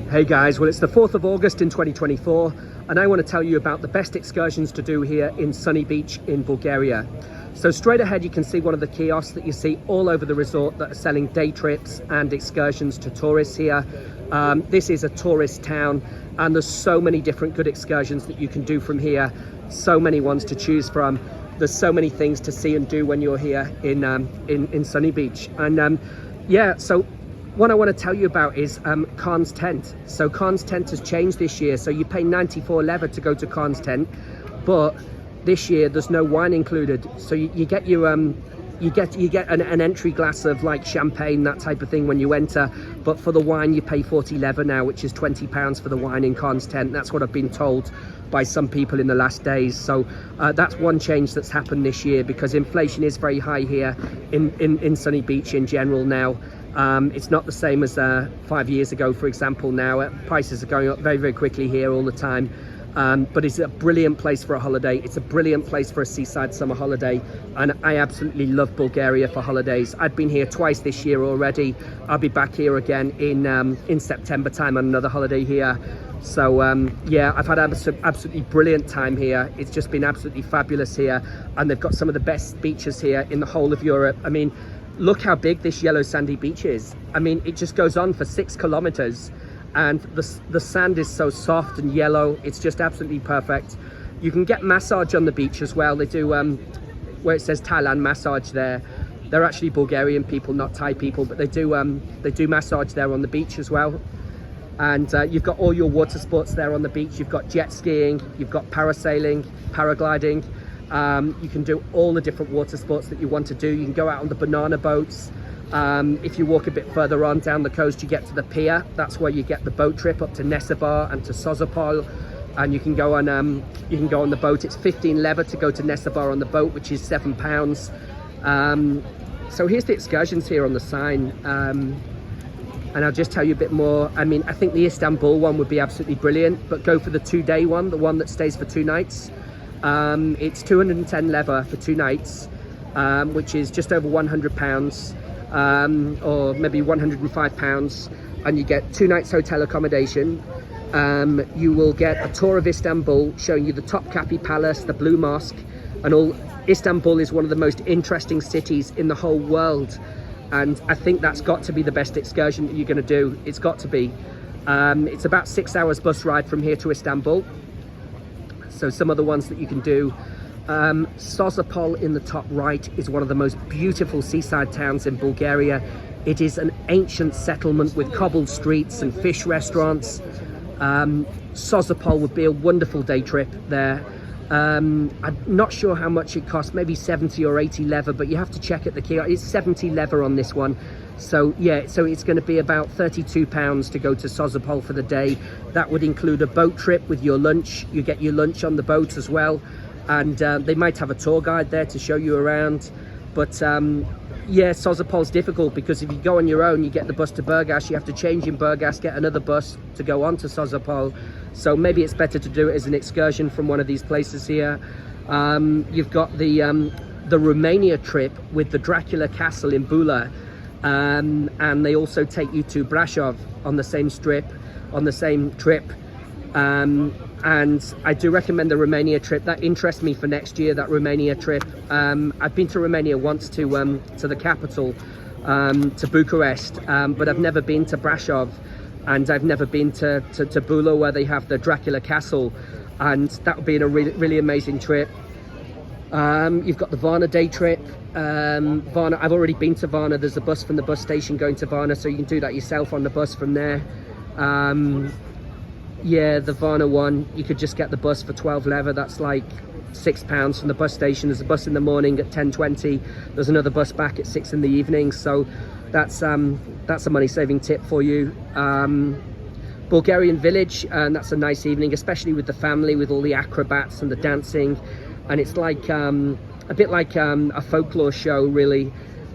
Hey guys, well it's the 4th of August in 2024 and I want to tell you about the best excursions to do here in sunny beach in Bulgaria. So straight ahead you can see one of the kiosks that you see all over the resort that are selling day trips and excursions to tourists here. This is a tourist town and there's so many different good excursions that you can do from here, so many ones to choose from. There's so many things to see and do when you're here in sunny beach. And yeah, so what I want to tell you about is Khan's Tent. So Khan's Tent has changed this year. So you pay 94 leva to go to Khan's Tent, but this year there's no wine included. So you get your you get an entry glass of like champagne, that type of thing when you enter. But for the wine you pay 40 leva now, which is £20 for the wine in Khan's Tent. That's what I've been told by some people in the last days. So that's one change that's happened this year, because inflation is very high here in sunny beach in general now. It's not the same as 5 years ago, for example. Now prices are going up very, very quickly here all the time. But it's a brilliant place for a holiday. It's a brilliant place for a seaside summer holiday. And I absolutely love Bulgaria for holidays. I've been here twice this year already. I'll be back here again in September time on another holiday here. So yeah, I've had absolutely brilliant time here. It's just been absolutely fabulous here. And they've got some of the best beaches here in the whole of Europe. I mean, look how big this yellow sandy beach is. I mean, it just goes on for 6 kilometers. And the sand is so soft and yellow. It's just absolutely perfect. You can get massage on the beach as well. They do where it says Thailand massage there. They're actually Bulgarian people, not Thai people, but they do massage there on the beach as well. And you've got all your water sports there on the beach. You've got jet skiing, you've got parasailing, paragliding. You can do all the different water sports that you want to do. You can go out on the banana boats. If you walk a bit further on down the coast, you get to the pier. That's where you get the boat trip up to Nesebar and to Sozopol, and you can go on the boat. It's 15 leva to go to Nesebar on the boat, which is £7. So here's the excursions here on the sign, and I'll just tell you a bit more. I mean, I think the Istanbul one would be absolutely brilliant, but go for the 2-day one, the one that stays for 2 nights. It's 210 leva for 2 nights, which is just over £100. Or maybe £105, and you get 2 nights hotel accommodation. You will get a tour of Istanbul showing you the Topkapi Palace, the Blue Mosque, and all. Istanbul is one of the most interesting cities in the whole world, and I think that's got to be the best excursion that you're going to do. It's got to be. It's about 6 hours bus ride from here to Istanbul. So some of the ones that you can do. Sozopol in the top right is one of the most beautiful seaside towns in Bulgaria. It is an ancient settlement with cobbled streets and fish restaurants. Sozopol would be a wonderful day trip there. I'm not sure how much it costs, maybe 70 or 80 leva, but you have to check at the kiosk. It's 70 leva on this one. So yeah, so it's going to be about £32 to go to Sozopol for the day. That would include a boat trip with your lunch. You get your lunch on the boat as well. And they might have a tour guide there to show you around. But yeah, Sozopol's difficult because if you go on your own, you get the bus to Burgas, you have to change in Burgas, get another bus to go on to Sozopol. So maybe it's better to do it as an excursion from one of these places here. You've got the Romania trip with the Dracula Castle in Bula. And they also take you to Brasov on the same trip. And I do recommend the Romania trip. That interests me for next year, that Romania trip. I've been to Romania once to the capital, to Bucharest, but I've never been to Brasov, and I've never been to Bula, where they have the Dracula Castle, and that would be a really, really amazing trip. You've got the Varna day trip. Varna, I've already been to Varna. There's a bus from the bus station going to Varna, so you can do that yourself on the bus from there. Yeah, the Varna one, you could just get the bus for 12 leva. That's like £6 from the bus station. There's a bus in the morning at 10:20. There's another bus back at 6 in the evening. So that's a money-saving tip for you. Bulgarian village, and that's a nice evening, especially with the family, with all the acrobats and the dancing. And it's like a bit like a folklore show, really.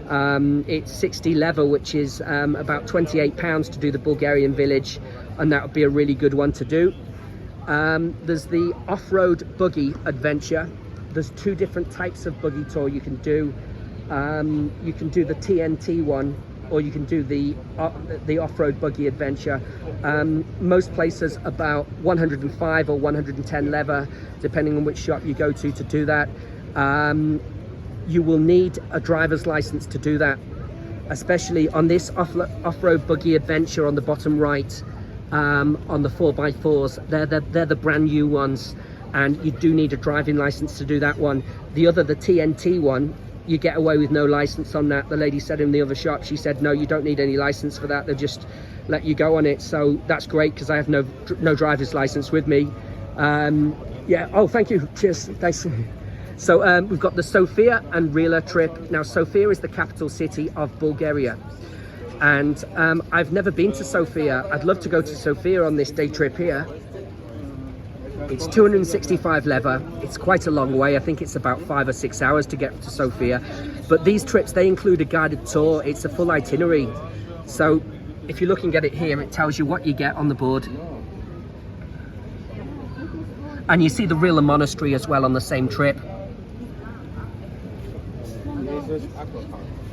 It's 60 leva, which is about £28 to do the Bulgarian village, and that would be a really good one to do. There's the off-road buggy adventure. There's 2 different types of buggy tour you can do. You can do the TNT one, or you can do the off-road buggy adventure. Most places about 105 or 110 leather, depending on which shop you go to do that. You will need a driver's license to do that, especially on this off-road buggy adventure on the bottom right. On the 4x4s, they're the brand new ones, and you do need a driving license to do that one. The TNT one, you get away with no license on that. The lady said in the other shop, she said, no, you don't need any license for that. They'll just let you go on it. So that's great, because I have no driver's license with me. Yeah, oh, thank you, cheers, thanks. So we've got the Sofia and Rila trip. Now, Sofia is the capital city of Bulgaria. And I've never been to Sofia. I'd love to go to Sofia on this day trip here. It's 265 leather. It's quite a long way. I think it's about 5 or 6 hours to get to Sofia. But these trips, they include a guided tour. It's a full itinerary. So if you're looking at it here, it tells you what you get on the board. And you see the Rila Monastery as well on the same trip.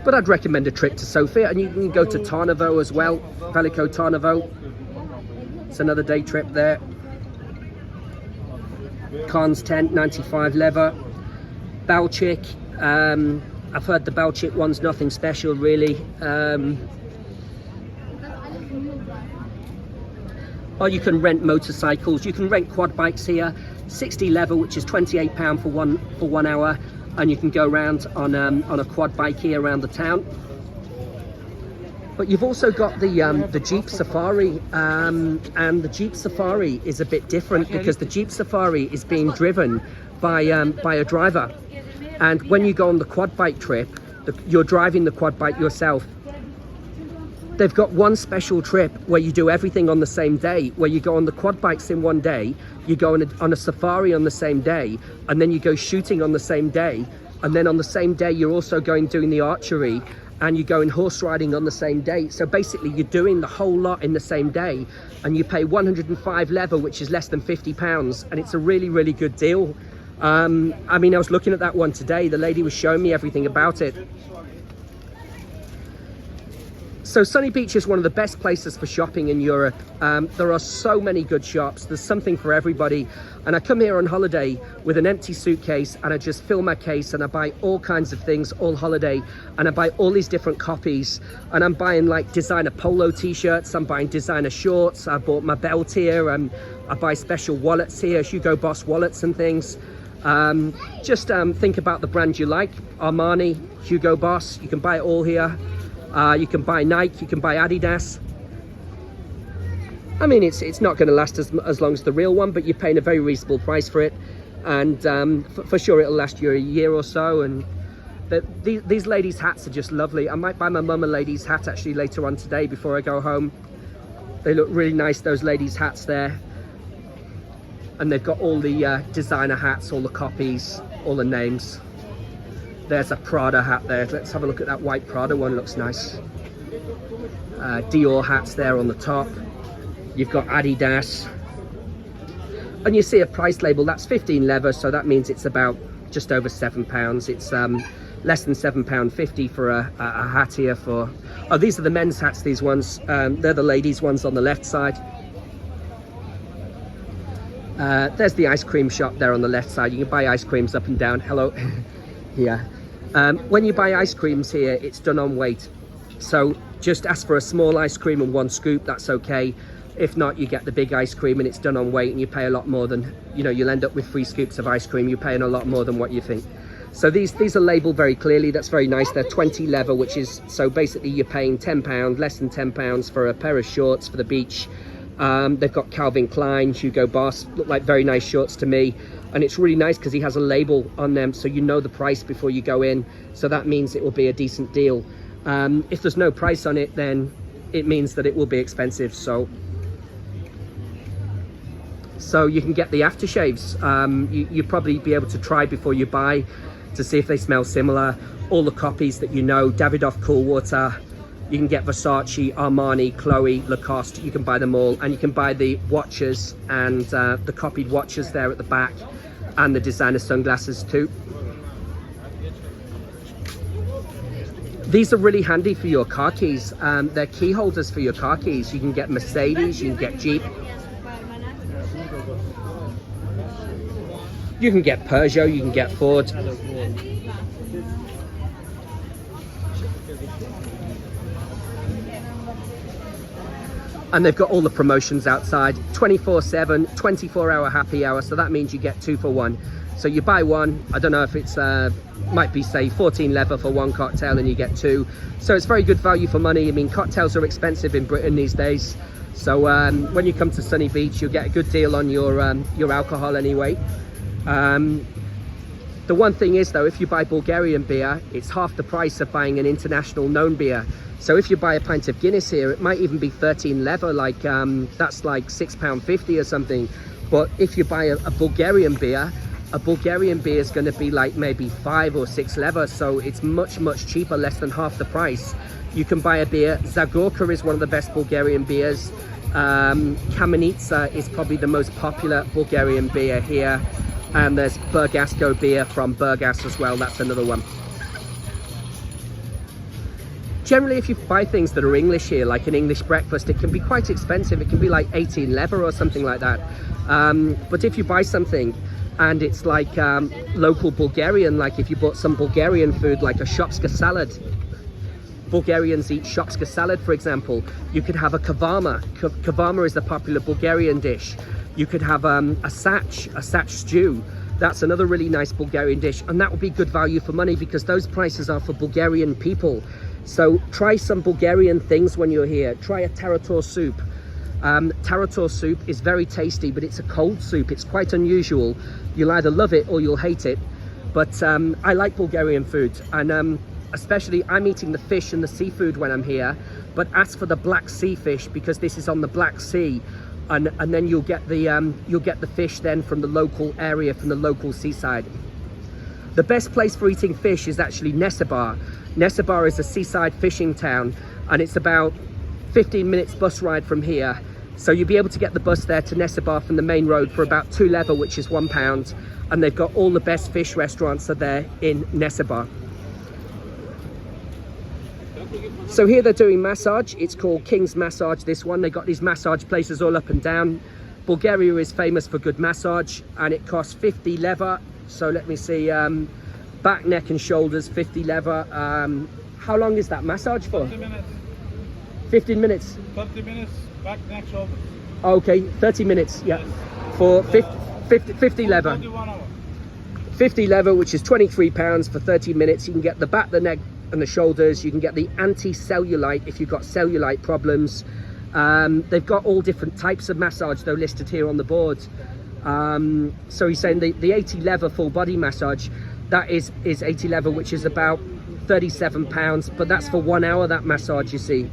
But I'd recommend a trip to Sofia, and you can go to Tarnovo as well, Veliko Tarnovo. It's another day trip there. Khan's tent, 95 leather. Balchik, I've heard the Balchik one's nothing special really. Or you can rent motorcycles, you can rent quad bikes here, 60 leather, which is £28 for one hour. And you can go around on a quad bike here around the town. But you've also got the Jeep Safari, and the Jeep Safari is a bit different, because the Jeep Safari is being driven by a driver. And when you go on the quad bike trip, you're driving the quad bike yourself. They've got one special trip where you do everything on the same day, where you go on the quad bikes in one day, you go on a safari on the same day, and then you go shooting on the same day, and then on the same day you're also doing the archery, and you go in horse riding on the same day. So basically you're doing the whole lot in the same day, and you pay 105 leather, which is less than £50, and it's a really, really good deal. I mean, I was looking at that one today. The lady was showing me everything about it. So Sunny Beach is one of the best places for shopping in Europe. There are so many good shops. There's something for everybody. And I come here on holiday with an empty suitcase, and I just fill my case, and I buy all kinds of things all holiday. And I buy all these different copies. And I'm buying like designer polo t-shirts. I'm buying designer shorts. I bought my belt here. I buy special wallets here, Hugo Boss wallets and things. Just think about the brand you like. Armani, Hugo Boss, you can buy it all here. You can buy Nike, you can buy Adidas. I mean, it's not going to last as long as the real one, but you're paying a very reasonable price for it, and for sure it'll last you a year or so. And these ladies' hats are just lovely. I might buy my mum a lady's hat actually later on today before I go home. They look really nice, those ladies' hats there. And they've got all the designer hats, all the copies, all the names. There's a Prada hat there. Let's have a look at that white Prada one, looks nice. Dior hats there on the top. You've got Adidas. And you see a price label, that's 15 leather, so that means it's about just over £7. It's less than £7.50 for a hat here for... Oh, these are the men's hats, these ones. They're the ladies' ones on the left side. There's the ice cream shop there on the left side. You can buy ice creams up and down. Hello. Yeah. When you buy ice creams here, it's done on weight. So just ask for a small ice cream and 1 scoop, that's okay. If not, you get the big ice cream and it's done on weight, and you pay a lot more than, you know, you'll end up with 3 scoops of ice cream. You're paying a lot more than what you think. So these are labeled very clearly. That's very nice. They're 20 leather, which is, so basically you're paying £10, less than £10 for a pair of shorts for the beach. They've got Calvin Klein, Hugo Boss, look like very nice shorts to me. And it's really nice because he has a label on them, so you know the price before you go in. So that means it will be a decent deal. If there's no price on it, then it means that it will be expensive. So you can get the aftershaves. You'll probably be able to try before you buy to see if they smell similar. All the copies that you know, Davidoff Cool Water. You can get Versace, Armani, Chloe, Lacoste. You can buy them all, and you can buy the watches and the copied watches there at the back, and the designer sunglasses too. These are really handy for your car keys. They're key holders for your car keys. You can get Mercedes, you can get Jeep. You can get Peugeot, you can get Ford. And they've got all the promotions outside, 24/7, 24-hour happy hour. So that means you get 2 for 1. So you buy one, I don't know if it's, might be say 14 leather for 1 cocktail and you get 2. So it's very good value for money. I mean, cocktails are expensive in Britain these days. So when you come to Sunny Beach, you'll get a good deal on your alcohol anyway. The one thing is though, if you buy Bulgarian beer, it's half the price of buying an international known beer. So if you buy a pint of Guinness here, it might even be 13 leather, like that's like £6.50 or something. But if you buy a Bulgarian beer is going to be like maybe 5 or 6 leather. So it's much cheaper, less than half the price. You can buy a beer. Zagorka is one of the best Bulgarian beers. Kamenica is probably the most popular Bulgarian beer here. And there's Burgasco beer from Burgas as well. That's another one. Generally, if you buy things that are English here, like an English breakfast, it can be quite expensive. It can be like 18 lever or something like that. But if you buy something and it's like local Bulgarian, like if you bought some Bulgarian food, like a shopska salad. Bulgarians eat shopska salad, for example. You could have a kavama. Kavama is the popular Bulgarian dish. You could have a sach stew. That's another really nice Bulgarian dish, and that would be good value for money because those prices are for Bulgarian people. So try some Bulgarian things when you're here. Try a tarator soup. Tarator soup is very tasty, but it's a cold soup. It's quite unusual. You'll either love it or you'll hate it. But I like Bulgarian food, and especially I'm eating the fish and the seafood when I'm here. But ask for the Black Sea fish because this is on the Black Sea. And then you'll get the fish then from the local area, from the local seaside. The best place for eating fish is actually Nessebar. Nessebar is a seaside fishing town, and it's about 15 minutes bus ride from here. So you'll be able to get the bus there to Nessebar from the main road for about 2 lever, which is £1. And they've got all the best fish restaurants are there in Nessebar. So here they're doing massage. It's called King's Massage, this one. They got these massage places all up and down. Bulgaria is famous for good massage, and it costs 50 lever. So let me see, back, neck and shoulders, 50 lever. How long is that massage for? 30 minutes. 15 minutes? 30 minutes, back, neck, shoulders. Okay, 30 minutes, yeah. Yes. For 50 lever. 21 hours. 50 lever, which is £23 for 30 minutes. You can get the back, the neck and the shoulders. You can get the anti-cellulite if you've got cellulite problems. They've got all different types of massage though listed here on the board. So he's saying the 80 lever full body massage, that is 80 lever, which is about £37, but that's for 1 hour, that massage, you see.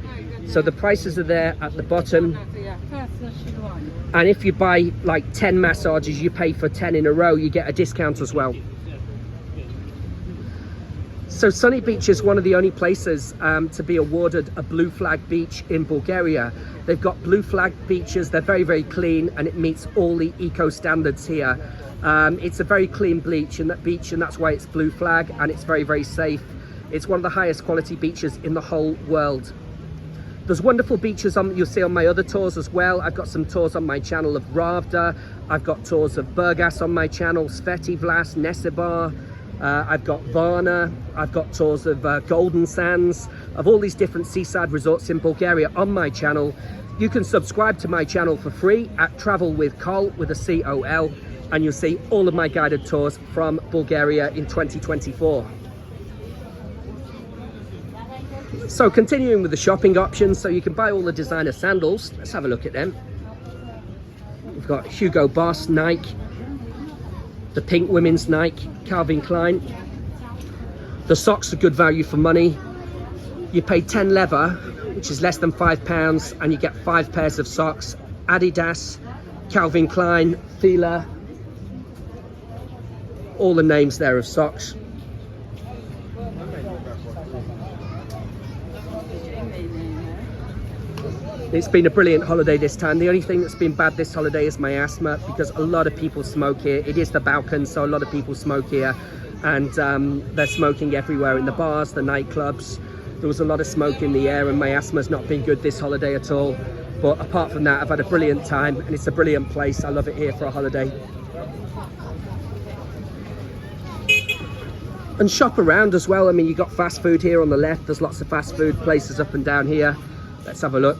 So the prices are there at the bottom. And if you buy like 10 massages, you pay for 10 in a row, you get a discount as well. So Sunny Beach is one of the only places to be awarded a blue flag beach in Bulgaria. They've got blue flag beaches. They're very, very clean, and it meets all the eco standards here. It's a very clean beach, and that's why it's blue flag, and it's very, very safe. It's one of the highest quality beaches in the whole world. There's wonderful beaches you'll see on my other tours as well. I've got some tours on my channel of Ravda. I've got tours of Burgas on my channel, Sveti Vlas, Nessebar. I've got Varna, I've got tours of Golden Sands, of all these different seaside resorts in Bulgaria on my channel. You can subscribe to my channel for free at Travel with Col, with a C-O-L, and you'll see all of my guided tours from Bulgaria in 2024. So continuing with the shopping options, so you can buy all the designer sandals. Let's have a look at them. We've got Hugo Boss, Nike, the pink women's Nike, Calvin Klein. The socks are good value for money. You pay 10 lever, which is less than £5, and you get 5 pairs of socks. Adidas, Calvin Klein, Fila, all the names there of socks. It's been a brilliant holiday this time. The only thing that's been bad this holiday is my asthma, because a lot of people smoke here. It is the Balkans, so a lot of people smoke here, and they're smoking everywhere in the bars, the nightclubs. There was a lot of smoke in the air and my asthma's not been good this holiday at all. But apart from that, I've had a brilliant time and it's a brilliant place. I love it here for a holiday. And shop around as well. I mean, you've got fast food here on the left. There's lots of fast food places up and down here. Let's have a look.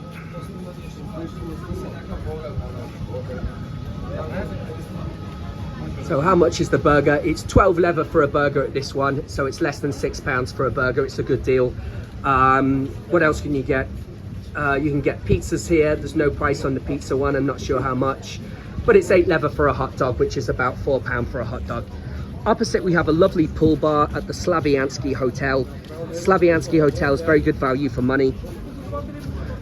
So how much is the burger? It's 12 leather for a burger at this one. So it's less than £6 for a burger. It's a good deal. What else can you get? You can get pizzas here. There's no price on the pizza one. I'm not sure how much. But it's 8 leather for a hot dog, which is about £4 for a hot dog. Opposite, we have a lovely pool bar at the Slaviansky Hotel. Slaviansky Hotel is very good value for money.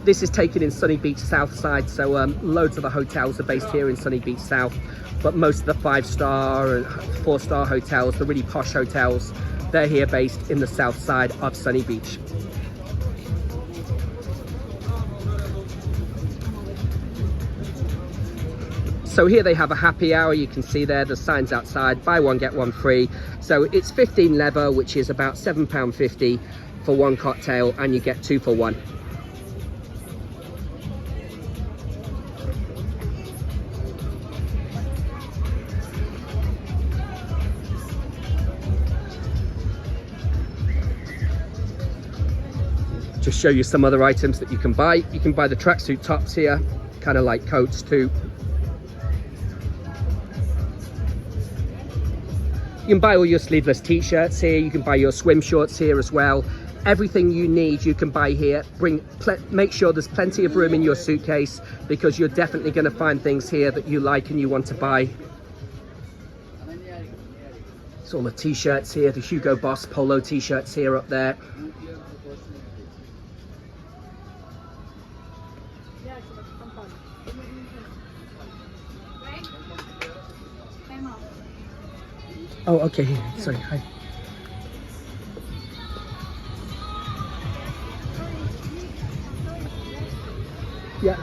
This is taken in Sunny Beach South side, so loads of the hotels are based here in Sunny Beach South, but most of the 5-star and 4-star hotels, the really posh hotels, they're here based in the south side of Sunny Beach. So here they have a happy hour. You can see there the signs outside, buy one get one free. So it's 15 leather, which is about £7.50 for one cocktail, and you get 2 for 1. Just show you some other items that you can buy. You can buy the tracksuit tops here, kind of like coats too. You can buy all your sleeveless t-shirts here. You can buy your swim shorts here as well. Everything you need you can buy here. Make sure there's plenty of room in your suitcase, because you're definitely going to find things here that you like and you want to buy. It's all the t-shirts here, the Hugo Boss polo t-shirts here up there. Oh, okay. Sorry. Hi. Yeah.